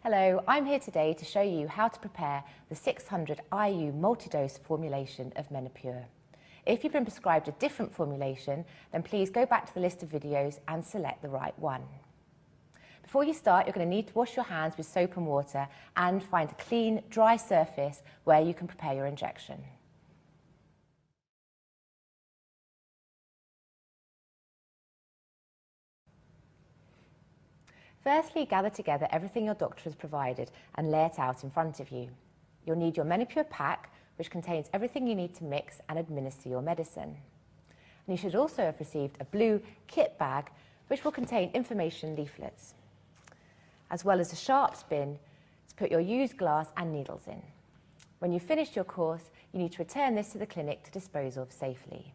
Hello, I'm here today to show you how to prepare the 600 IU multi-dose formulation of Menopur. If you've been prescribed a different formulation, then please go back to the list of videos and select the right one. Before you start, you're going to need to wash your hands with soap and water and find a clean, dry surface where you can prepare your injection. Firstly, gather together everything your doctor has provided and lay it out in front of you. You'll need your Menopur pack, which contains everything you need to mix and administer your medicine. And you should also have received a blue kit bag, which will contain information leaflets, as well as a sharp spin to put your used glass and needles in. When you've finished your course, you need to return this to the clinic to dispose of safely.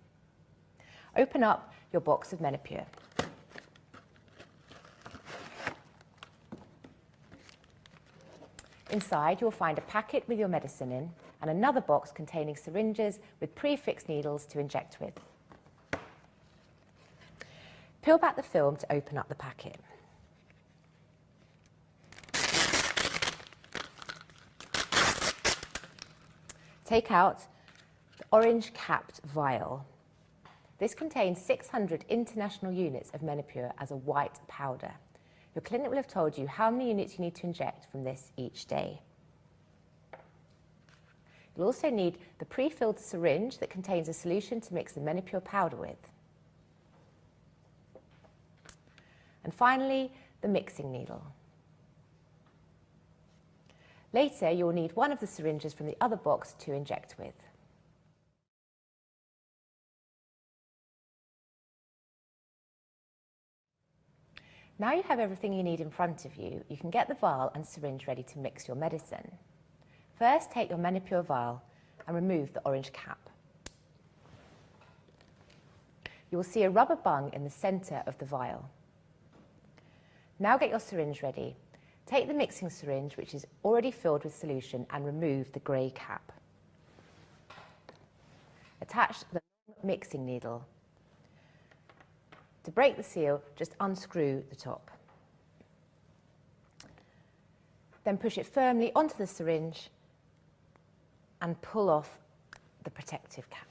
Open up your box of Menopur. Inside, you'll find a packet with your medicine in and another box containing syringes with prefixed needles to inject with. Peel back the film to open up the packet. Take out the orange capped vial. This contains 600 international units of Menopur as a white powder. Your clinic will have told you how many units you need to inject from this each day. You'll also need the pre-filled syringe that contains a solution to mix the Menopur powder with. And finally, the mixing needle. Later, you'll need one of the syringes from the other box to inject with. Now you have everything you need in front of you, you can get the vial and syringe ready to mix your medicine. First, take your Menopur vial and remove the orange cap. You will see a rubber bung in the centre of the vial. Now get your syringe ready. Take the mixing syringe, which is already filled with solution, and remove the grey cap. Attach the mixing needle. To break the seal, just unscrew the top. Then push it firmly onto the syringe and pull off the protective cap.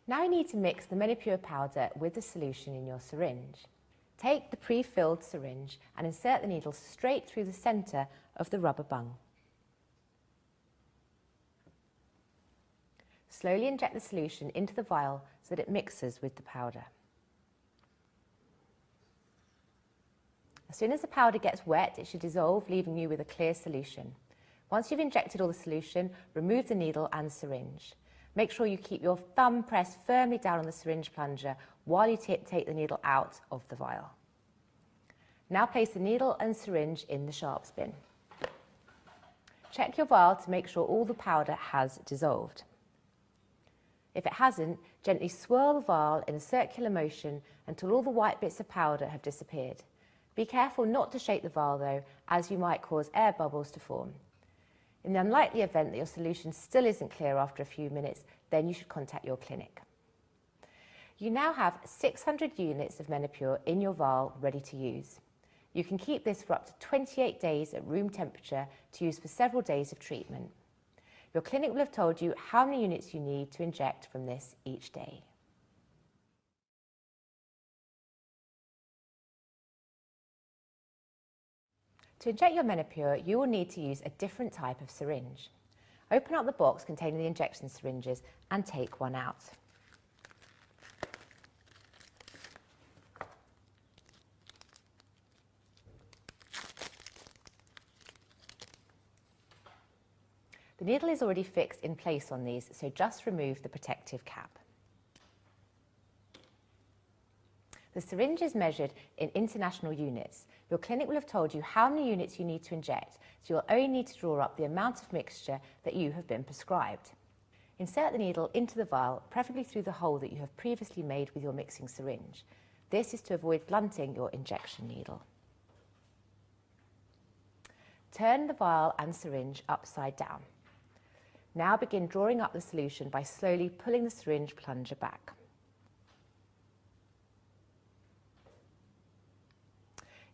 Now you need to mix the Menopur powder with the solution in your syringe. Take the pre-filled syringe and insert the needle straight through the centre of the rubber bung. Slowly inject the solution into the vial so that it mixes with the powder. As soon as the powder gets wet, it should dissolve, leaving you with a clear solution. Once you've injected all the solution, remove the needle and syringe. Make sure you keep your thumb pressed firmly down on the syringe plunger while you take the needle out of the vial. Now place the needle and syringe in the sharp spin. Check your vial to make sure all the powder has dissolved. If it hasn't, gently swirl the vial in a circular motion until all the white bits of powder have disappeared. Be careful not to shake the vial though, as you might cause air bubbles to form. In the unlikely event that your solution still isn't clear after a few minutes, then you should contact your clinic. You now have 600 units of Menopur in your vial ready to use. You can keep this for up to 28 days at room temperature to use for several days of treatment. Your clinic will have told you how many units you need to inject from this each day. To inject your Menopur, you will need to use a different type of syringe. Open up the box containing the injection syringes and take one out. The needle is already fixed in place on these, so just remove the protective cap. The syringe is measured in international units. Your clinic will have told you how many units you need to inject, so you'll only need to draw up the amount of mixture that you have been prescribed. Insert the needle into the vial, preferably through the hole that you have previously made with your mixing syringe. This is to avoid blunting your injection needle. Turn the vial and syringe upside down. Now begin drawing up the solution by slowly pulling the syringe plunger back.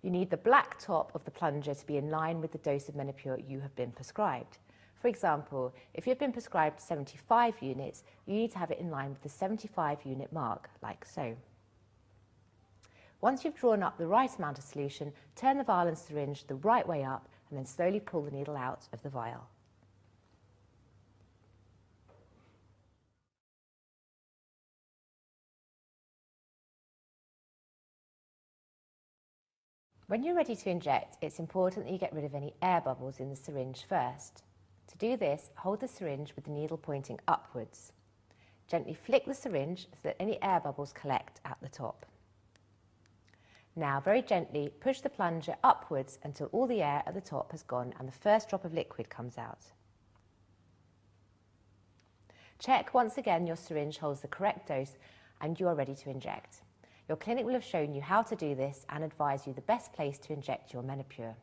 You need the black top of the plunger to be in line with the dose of Menopur you have been prescribed. For example, if you've been prescribed 75 units, you need to have it in line with the 75 unit mark, like so. Once you've drawn up the right amount of solution, turn the vial and syringe the right way up and then slowly pull the needle out of the vial. When you're ready to inject, it's important that you get rid of any air bubbles in the syringe first. To do this, hold the syringe with the needle pointing upwards. Gently flick the syringe so that any air bubbles collect at the top. Now, very gently, push the plunger upwards until all the air at the top has gone and the first drop of liquid comes out. Check once again your syringe holds the correct dose and you are ready to inject. Your clinic will have shown you how to do this and advise you the best place to inject your Menopur.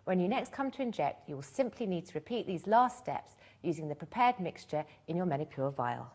When you next come to inject, you will simply need to repeat these last steps using the prepared mixture in your Menopur vial.